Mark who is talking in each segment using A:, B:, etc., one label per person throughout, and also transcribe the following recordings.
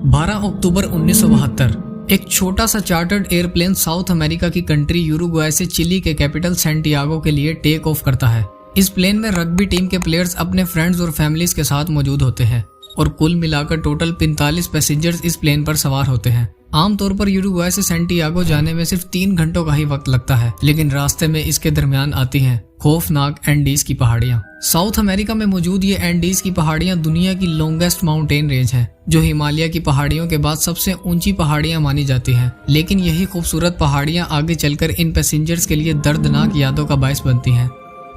A: 12 अक्टूबर 1972 एक छोटा सा चार्टर्ड एयरप्लेन साउथ अमेरिका की कंट्री यूरुग्वाय से चिली के कैपिटल सैंटियागो के लिए टेक ऑफ करता है। इस प्लेन में रग्बी टीम के प्लेयर्स अपने फ्रेंड्स और फैमिलीज के साथ मौजूद होते हैं और कुल मिलाकर टोटल 45 पैसेंजर्स इस प्लेन पर सवार होते हैं। आमतौर पर यूरुग्वाय से सैंटियागो जाने में सिर्फ 3 घंटों का ही वक्त लगता है, लेकिन रास्ते में इसके दरमियान आती हैं खौफनाक एंडीज की पहाड़ियां। साउथ अमेरिका में मौजूद ये एंडीज की पहाड़ियां दुनिया की लॉन्गेस्ट माउंटेन रेंज है, जो हिमालय की पहाड़ियों के बाद सबसे ऊंची पहाड़ियां मानी जाती हैं। लेकिन यही खूबसूरत पहाड़ियां आगे चलकर इन पैसेंजर्स के लिए दर्दनाक यादों का बायस बनती हैं।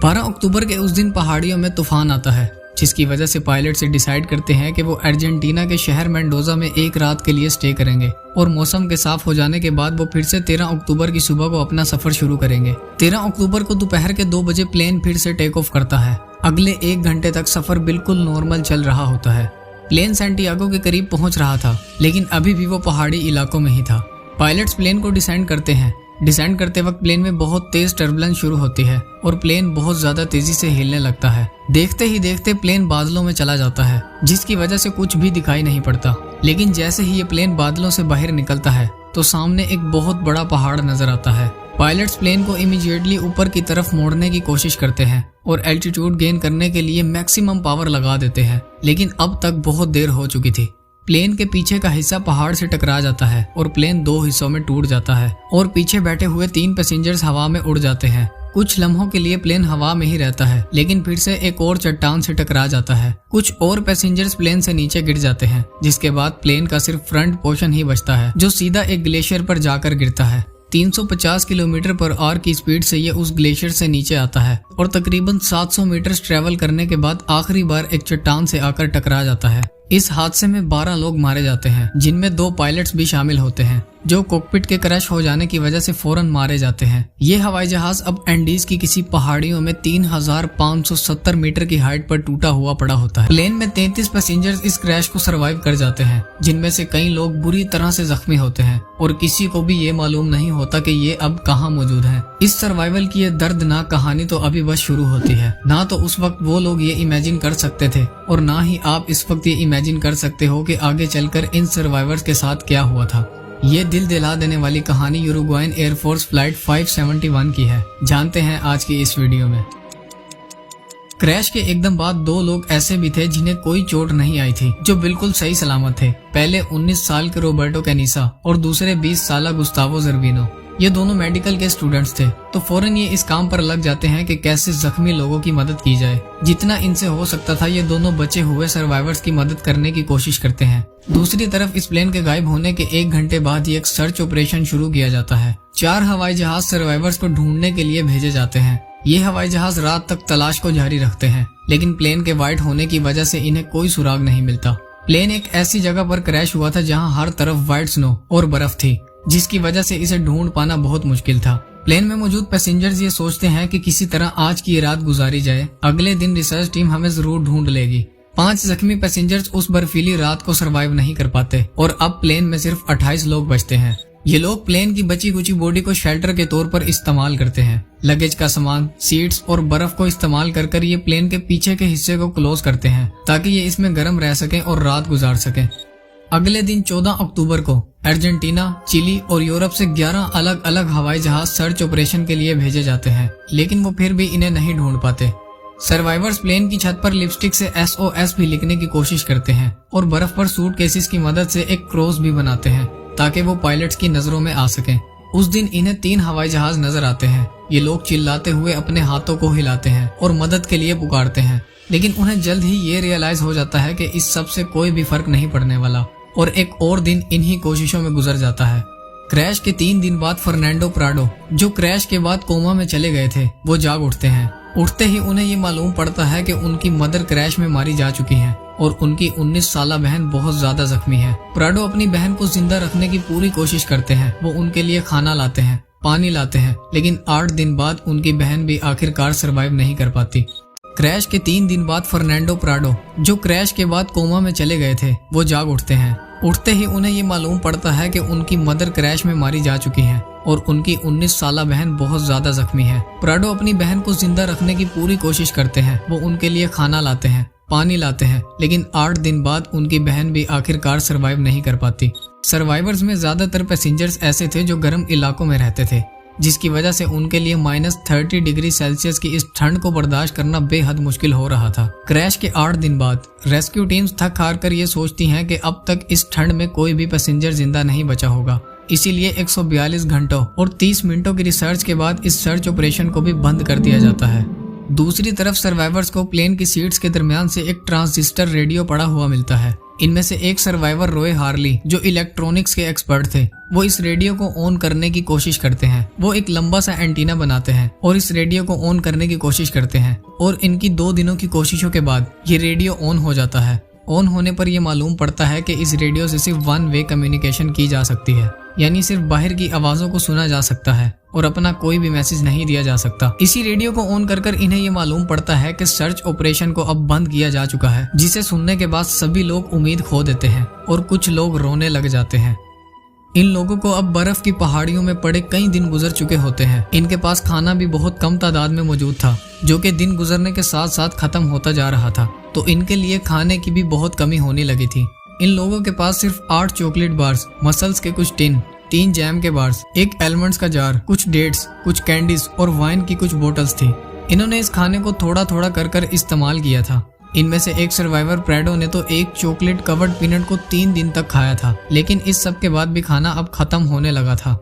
A: 12 अक्टूबर के उस दिन पहाड़ियों में तूफान आता है, जिसकी वजह से पायलट से डिसाइड करते हैं कि वो अर्जेंटीना के शहर मेंडोजा में एक रात के लिए स्टे करेंगे और मौसम के साफ हो जाने के बाद वो फिर से 13 अक्टूबर की सुबह को अपना सफर शुरू करेंगे। 13 अक्टूबर को दोपहर के 2 बजे प्लेन फिर से टेक ऑफ करता है। अगले 1 घंटे तक सफर बिल्कुल नॉर्मल चल रहा होता है। प्लेन सैंटियागो के करीब पहुंच रहा था, लेकिन अभी भी वो पहाड़ी इलाकों में ही था। पायलट्स प्लेन को डिसेंड करते हैं। डिसेंड करते वक्त प्लेन में बहुत तेज टर्बुलेंस शुरू होती है और प्लेन बहुत ज्यादा तेजी से हिलने लगता है। देखते ही देखते प्लेन बादलों में चला जाता है, जिसकी वजह से कुछ भी दिखाई नहीं पड़ता। लेकिन जैसे ही ये प्लेन बादलों से बाहर निकलता है तो सामने एक बहुत बड़ा पहाड़ नजर आता है। पायलट्स प्लेन को इमीडिएटली ऊपर की तरफ मोड़ने की कोशिश करते हैं और एल्टीट्यूड गेन करने के लिए मैक्सिमम पावर लगा देते हैं, लेकिन अब तक बहुत देर हो चुकी थी। प्लेन के पीछे का हिस्सा पहाड़ से टकरा जाता है और प्लेन 2 हिस्सों में टूट जाता है और पीछे बैठे हुए 3 पैसेंजर्स हवा में उड़ जाते हैं। कुछ लम्हों के लिए प्लेन हवा में ही रहता है, लेकिन फिर से एक और चट्टान से टकरा जाता है। कुछ और पैसेंजर्स प्लेन से नीचे गिर जाते हैं, जिसके बाद प्लेन का सिर्फ फ्रंट पोर्शन ही बचता है, जो सीधा एक ग्लेशियर पर जाकर गिरता है। 350 किलोमीटर पर आवर की स्पीड से ये उस ग्लेशियर से नीचे आता है और तकरीबन 700 मीटर ट्रेवल करने के बाद आखिरी बार एक चट्टान से आकर टकरा जाता है। इस हादसे में 12 लोग मारे जाते हैं, जिनमें 2 पायलट्स भी शामिल होते हैं, जो कॉकपिट के क्रैश हो जाने की वजह से फौरन मारे जाते हैं। ये हवाई जहाज अब एंडीज की किसी पहाड़ियों में 3570 मीटर की हाइट पर टूटा हुआ पड़ा होता है। प्लेन में 33 पैसेंजर्स इस क्रैश को सरवाइव कर जाते हैं, जिनमें से कई लोग बुरी तरह से जख्मी होते हैं और किसी को भी ये मालूम नहीं होता कि ये अब कहाँ मौजूद हैं। इस सर्वाइवल की ये दर्दनाक कहानी तो अभी बस शुरू होती है। ना तो उस वक्त वो लोग ये इमेजिन कर सकते थे और ना ही आप इस वक्त ये इमेजिन कर सकते हो कि आगे चलकर इन सर्वाइवर्स के साथ क्या हुआ था। ये दिल दिला देने वाली कहानी यूरुग्वायन एयरफोर्स फ्लाइट 571 की है। जानते हैं आज की इस वीडियो में। क्रैश के एकदम बाद 2 लोग ऐसे भी थे जिन्हें कोई चोट नहीं आई थी, जो बिल्कुल सही सलामत थे। पहले 19 साल के रोबर्टो कैनिसा और दूसरे 20 साल गुस्तावो जर्विनो। ये दोनों मेडिकल के स्टूडेंट्स थे, तो फौरन ये इस काम पर लग जाते हैं कि कैसे जख्मी लोगों की मदद की जाए। जितना इनसे हो सकता था ये दोनों बचे हुए सर्वाइवर्स की मदद करने की कोशिश करते हैं। दूसरी तरफ इस प्लेन के गायब होने के 1 घंटे बाद ही एक सर्च ऑपरेशन शुरू किया जाता है। 4 हवाई जहाज सर्वाइवर्स को ढूंढने के लिए भेजे जाते हैं। ये हवाई जहाज रात तक तलाश को जारी रखते हैं, लेकिन प्लेन के वाइट होने की वजह से इन्हें कोई सुराग नहीं मिलता। प्लेन एक ऐसी जगह पर क्रैश हुआ था जहाँ हर तरफ व्हाइट स्नो और बर्फ थी, जिसकी वजह से इसे ढूंढ पाना बहुत मुश्किल था। प्लेन में मौजूद पैसेंजर्स ये सोचते हैं कि किसी तरह आज की रात गुजारी जाए, अगले दिन रिसर्च टीम हमें जरूर ढूंढ लेगी। 5 जख्मी पैसेंजर्स उस बर्फीली रात को सरवाइव नहीं कर पाते और अब प्लेन में सिर्फ 28 लोग बचते हैं। ये लोग प्लेन की बची कुची बॉडी को शेल्टर के तौर पर इस्तेमाल करते हैं। लगेज का सामान, सीट्स और बर्फ को इस्तेमाल कर ये प्लेन के पीछे के हिस्से को क्लोज करते हैं, ताकि ये इसमें गर्म रह सकें और रात गुजार सकें। अगले दिन 14 अक्टूबर को अर्जेंटीना, चिली और यूरोप से 11 अलग अलग हवाई जहाज सर्च ऑपरेशन के लिए भेजे जाते हैं, लेकिन वो फिर भी इन्हें नहीं ढूंढ पाते। सर्वाइवर्स प्लेन की छत पर लिपस्टिक से SOS भी लिखने की कोशिश करते हैं और बर्फ पर सूटकेसेस की मदद से एक क्रॉस भी बनाते हैं, ताकि वो पायलट्स की नजरों में आ सकें। उस दिन इन्हें 3 हवाई जहाज नजर आते हैं। ये लोग चिल्लाते हुए अपने हाथों को हिलाते हैं और मदद के लिए पुकारते हैं, लेकिन उन्हें जल्द ही ये रियलाइज हो जाता है कि इस सब से कोई भी फर्क नहीं पड़ने वाला और एक और दिन इन्हीं कोशिशों में गुजर जाता है। क्रैश के 3 दिन बाद फर्नांडो प्राडो, जो क्रैश के बाद कोमा में चले गए थे, वो जाग उठते हैं। उठते ही उन्हें ये मालूम पड़ता है कि उनकी मदर क्रैश में मारी जा चुकी हैं और उनकी 19 साला बहन बहुत ज्यादा जख्मी है। प्राडो अपनी बहन को जिंदा रखने की पूरी कोशिश करते हैं। वो उनके लिए खाना लाते हैं, पानी लाते हैं, लेकिन 8 दिन बाद उनकी बहन भी आखिरकार सरवाइव नहीं कर पाती। क्रैश के 3 दिन बाद फर्नांडो प्राडो, जो क्रैश के बाद कोमा में चले गए थे, वो जाग उठते हैं। उठते ही उन्हें ये मालूम पड़ता है कि उनकी मदर क्रैश में मारी जा चुकी हैं और उनकी 19 साला बहन बहुत ज्यादा जख्मी है। प्राडो अपनी बहन को जिंदा रखने की पूरी कोशिश करते हैं। वो उनके लिए खाना लाते हैं, पानी लाते हैं, लेकिन 8 दिन बाद उनकी बहन भी आखिरकार सरवाइव नहीं कर पाती। सर्वाइवर्स में ज्यादातर पैसेंजर्स ऐसे थे जो गर्म इलाकों में रहते थे, जिसकी वजह से उनके लिए -30 डिग्री सेल्सियस की इस ठंड को बर्दाश्त करना बेहद मुश्किल हो रहा था। क्रैश के 8 दिन बाद रेस्क्यू टीम्स थक हार कर ये सोचती हैं कि अब तक इस ठंड में कोई भी पैसेंजर जिंदा नहीं बचा होगा। इसीलिए 142 घंटों और 30 मिनटों की रिसर्च के बाद इस सर्च ऑपरेशन को भी बंद कर दिया जाता है। दूसरी तरफ सर्वाइवर्स को प्लेन की सीट्स के दरमियान से एक ट्रांजिस्टर रेडियो पड़ा हुआ मिलता है। इनमें से एक सर्वाइवर रॉय हार्ली, जो इलेक्ट्रॉनिक्स के एक्सपर्ट थे, वो इस रेडियो को ऑन करने की कोशिश करते हैं। वो एक लंबा सा एंटीना बनाते हैं और इस रेडियो को ऑन करने की कोशिश करते हैं, और इनकी 2 दिनों की कोशिशों के बाद ये रेडियो ऑन हो जाता है। ऑन होने पर यह मालूम पड़ता है कि इस रेडियो से सिर्फ 1 वे कम्युनिकेशन की जा सकती है, यानी सिर्फ बाहर की आवाजों को सुना जा सकता है और अपना कोई भी मैसेज नहीं दिया जा सकता। इसी रेडियो को ऑन कर इन्हें ये मालूम पड़ता है कि सर्च ऑपरेशन को अब बंद किया जा चुका है, जिसे सुनने के बाद सभी लोग उम्मीद खो देते हैं और कुछ लोग रोने लग जाते हैं। इन लोगों को अब बर्फ की पहाड़ियों में पड़े कई दिन गुजर चुके होते हैं। इनके पास खाना भी बहुत कम तादाद में मौजूद था, जो कि दिन गुजरने के साथ साथ खत्म होता जा रहा था, तो इनके लिए खाने की भी बहुत कमी होने लगी थी। इन लोगों के पास सिर्फ 8 चॉकलेट बार्स, मसल्स के कुछ टिन, 3 जैम के बार्स, एक एलमंड्स का जार, कुछ डेट्स, कुछ कैंडीज और वाइन की कुछ बोतल्स थी। इन्होंने इस खाने को थोड़ा थोड़ा कर इस्तेमाल किया था। इनमें से एक सर्वाइवर प्रेडो ने तो एक चॉकलेट कवर्ड पीनट को 3 दिन तक खाया था, लेकिन इस सब के बाद भी खाना अब खत्म होने लगा था।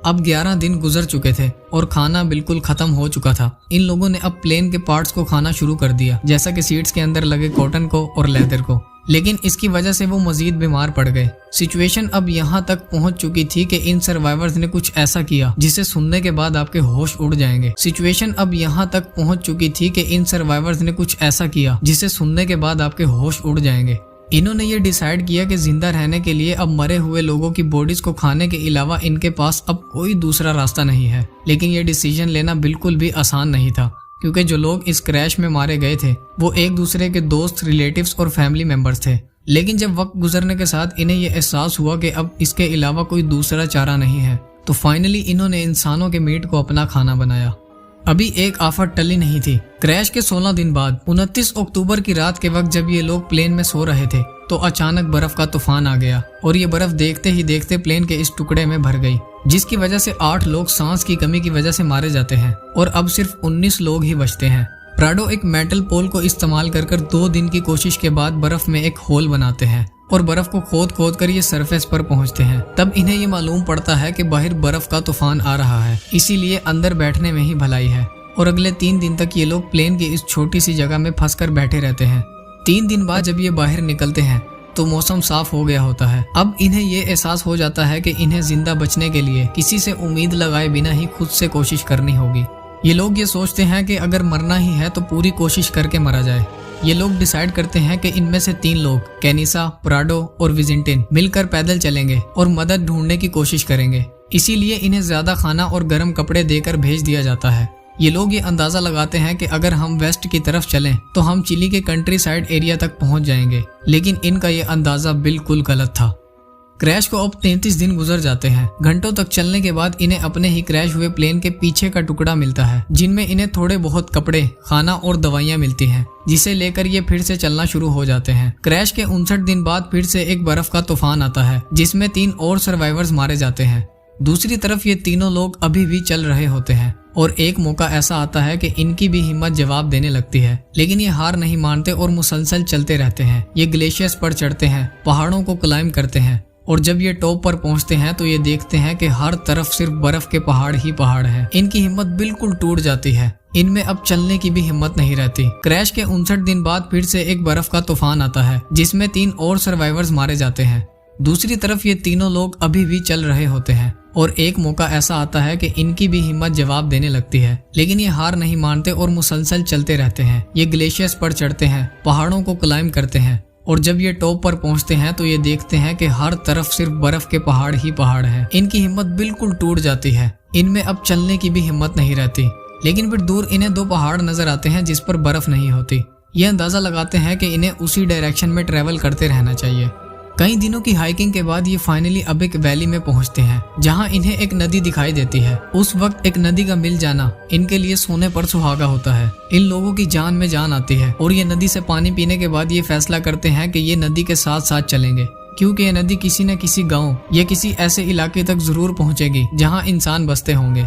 A: अब 11 दिन गुजर चुके थे और खाना बिल्कुल खत्म हो चुका था। इन लोगों ने अब प्लेन के पार्ट्स को खाना शुरू कर दिया, जैसा कि सीट्स के अंदर लगे कॉटन को और लेदर को, लेकिन इसकी वजह से वो मजीद बीमार पड़ गए। सिचुएशन अब यहाँ तक पहुँच चुकी थी कि इन सर्वाइवर्स ने कुछ ऐसा किया जिसे सुनने के बाद आपके होश उड़ जाएंगे। सिचुएशन अब यहाँ तक पहुँच चुकी थी कि इन सर्वाइवर्स ने कुछ ऐसा किया जिसे सुनने के बाद आपके होश उड़ जाएंगे। इन्होंने ये डिसाइड किया कि जिंदा रहने के लिए अब मरे हुए लोगों की बॉडीज को खाने के अलावा इनके पास अब कोई दूसरा रास्ता नहीं है। लेकिन ये डिसीजन लेना बिल्कुल भी आसान नहीं था, क्योंकि जो लोग इस क्रैश में मारे गए थे वो एक दूसरे के दोस्त, रिलेटिव्स और फैमिली मेंबर्स थे। लेकिन जब वक्त गुजरने के साथ इन्हें ये एहसास हुआ कि अब इसके अलावा कोई दूसरा चारा नहीं है, तो फाइनली इन्होंने इंसानों के मीट को अपना खाना बनाया। अभी एक आफत टली नहीं थी। क्रैश के 16 दिन बाद 29 अक्टूबर की रात के वक्त जब ये लोग प्लेन में सो रहे थे, तो अचानक बर्फ का तूफान आ गया और ये बर्फ देखते ही देखते प्लेन के इस टुकड़े में भर गई, जिसकी वजह से 8 लोग सांस की कमी की वजह से मारे जाते हैं और अब सिर्फ 19 लोग ही बचते हैं। प्राडो एक मेटल पोल को इस्तेमाल कर 2 दिन की कोशिश के बाद बर्फ में एक होल बनाते हैं और बर्फ को खोद कर ये सरफेस पर पहुंचते हैं। तब इन्हें ये मालूम पड़ता है कि बाहर बर्फ का तूफान आ रहा है, इसीलिए अंदर बैठने में ही भलाई है। और अगले 3 दिन तक ये लोग प्लेन की इस छोटी सी जगह में फंसकर बैठे रहते हैं। 3 दिन बाद जब ये बाहर निकलते हैं तो मौसम साफ हो गया होता है। अब इन्हें ये एहसास हो जाता है कि इन्हें जिंदा बचने के लिए किसी से उम्मीद लगाए बिना ही खुद से कोशिश करनी होगी। ये लोग ये सोचते हैं कि अगर मरना ही है तो पूरी कोशिश करके मरा जाए। ये लोग डिसाइड करते हैं कि इनमें से 3 लोग, कैनिसा, प्राडो और विजिंटिन, मिलकर पैदल चलेंगे और मदद ढूंढने की कोशिश करेंगे। इसीलिए इन्हें ज्यादा खाना और गर्म कपड़े देकर भेज दिया जाता है। ये लोग ये अंदाजा लगाते हैं कि अगर हम वेस्ट की तरफ चलें तो हम चिली के कंट्री साइड एरिया तक पहुंच जाएंगे, लेकिन इनका ये अंदाजा बिल्कुल गलत था। क्रैश को अब 33 दिन गुजर जाते हैं। घंटों तक चलने के बाद इन्हें अपने ही क्रैश हुए प्लेन के पीछे का टुकड़ा मिलता है, जिनमें इन्हें थोड़े बहुत कपड़े, खाना और दवाइयां मिलती हैं, जिसे लेकर ये फिर से चलना शुरू हो जाते हैं। क्रैश के 59 दिन बाद फिर से एक बर्फ का तूफान आता है, जिसमें 3 और सर्वाइवर्स मारे जाते हैं। दूसरी तरफ ये तीनों लोग अभी भी चल रहे होते हैं और एक मौका ऐसा आता है कि इनकी भी हिम्मत जवाब देने लगती है, लेकिन ये हार नहीं मानते और मुसलसल चलते रहते हैं। ये ग्लेशियर्स पर चढ़ते हैं, पहाड़ों को क्लाइंब करते हैं और जब ये टॉप पर पहुंचते हैं तो ये देखते हैं कि हर तरफ सिर्फ बर्फ के पहाड़ ही पहाड़ हैं। इनकी हिम्मत बिल्कुल टूट जाती है, इनमें अब चलने की भी हिम्मत नहीं रहती। क्रैश के 59 दिन बाद फिर से एक बर्फ का तूफान आता है, जिसमें 3 और सर्वाइवर्स मारे जाते हैं। दूसरी तरफ ये तीनों लोग अभी भी चल रहे होते हैं और एक मौका ऐसा आता है कि इनकी भी हिम्मत जवाब देने लगती है, लेकिन ये हार नहीं मानते और मुसलसल चलते रहते हैं। ये ग्लेशियर्स पर चढ़ते हैं, पहाड़ों को क्लाइंब करते हैं और जब ये टॉप पर पहुंचते हैं तो ये देखते हैं कि हर तरफ सिर्फ बर्फ के पहाड़ ही पहाड़ हैं। इनकी हिम्मत बिल्कुल टूट जाती है, इनमें अब चलने की भी हिम्मत नहीं रहती। लेकिन फिर दूर इन्हें 2 पहाड़ नजर आते हैं जिस पर बर्फ नहीं होती। ये अंदाजा लगाते हैं कि इन्हें उसी डायरेक्शन में ट्रेवल करते रहना चाहिए। कई दिनों की हाइकिंग के बाद ये फाइनली अब एक वैली में पहुंचते हैं जहां इन्हें एक नदी दिखाई देती है। उस वक्त एक नदी का मिल जाना इनके लिए सोने पर सुहागा होता है। इन लोगों की जान में जान आती है और ये नदी से पानी पीने के बाद ये फैसला करते हैं कि ये नदी के साथ साथ चलेंगे, क्योंकि ये नदी किसी न किसी गाँव या किसी ऐसे इलाके तक जरूर पहुँचेगी जहाँ इंसान बसते होंगे।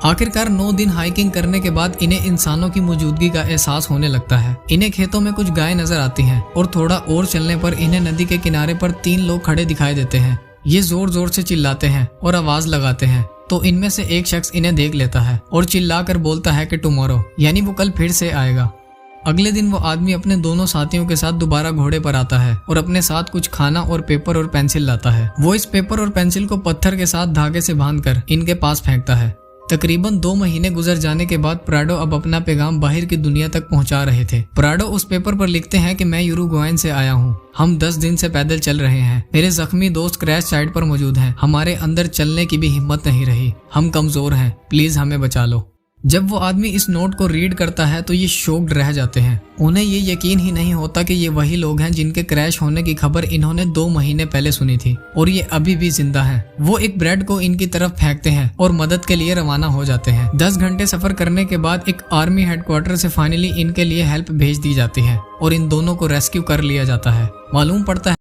A: आखिरकार 9 दिन हाइकिंग करने के बाद इन्हें इंसानों की मौजूदगी का एहसास होने लगता है। इन्हें खेतों में कुछ गायें नजर आती हैं और थोड़ा और चलने पर इन्हें नदी के किनारे पर 3 लोग खड़े दिखाई देते हैं। ये जोर जोर से चिल्लाते हैं और आवाज लगाते हैं, तो इनमें से एक शख्स इन्हें देख लेता है और चिल्लाकर बोलता है कि टुमारो, यानी वो कल फिर से आएगा। अगले दिन वो आदमी अपने दोनों साथियों के साथ दोबारा घोड़े पर आता है और अपने साथ कुछ खाना और पेपर और पेंसिल लाता है। वो इस पेपर और पेंसिल को पत्थर के साथ धागे से बांधकर इनके पास फेंकता है। तकरीबन 2 महीने गुजर जाने के बाद प्राडो अब अपना पैगाम बाहर की दुनिया तक पहुंचा रहे थे। प्राडो उस पेपर पर लिखते हैं कि मैं यूरुग्वाय से आया हूं। हम 10 दिन से पैदल चल रहे हैं। मेरे जख्मी दोस्त क्रैश साइट पर मौजूद हैं। हमारे अंदर चलने की भी हिम्मत नहीं रही। हम कमजोर हैं। प्लीज हमें बचा लो। जब वो आदमी इस नोट को रीड करता है तो ये शॉक्ड रह जाते हैं। उन्हें ये यकीन ही नहीं होता कि ये वही लोग हैं जिनके क्रैश होने की खबर इन्होंने 2 महीने पहले सुनी थी और ये अभी भी जिंदा हैं। वो एक ब्रेड को इनकी तरफ फेंकते हैं और मदद के लिए रवाना हो जाते हैं। 10 घंटे सफर करने के बाद एक आर्मी हेडक्वार्टर से फाइनली इनके लिए हेल्प भेज दी जाती है और इन दोनों को रेस्क्यू कर लिया जाता है। मालूम पड़ता है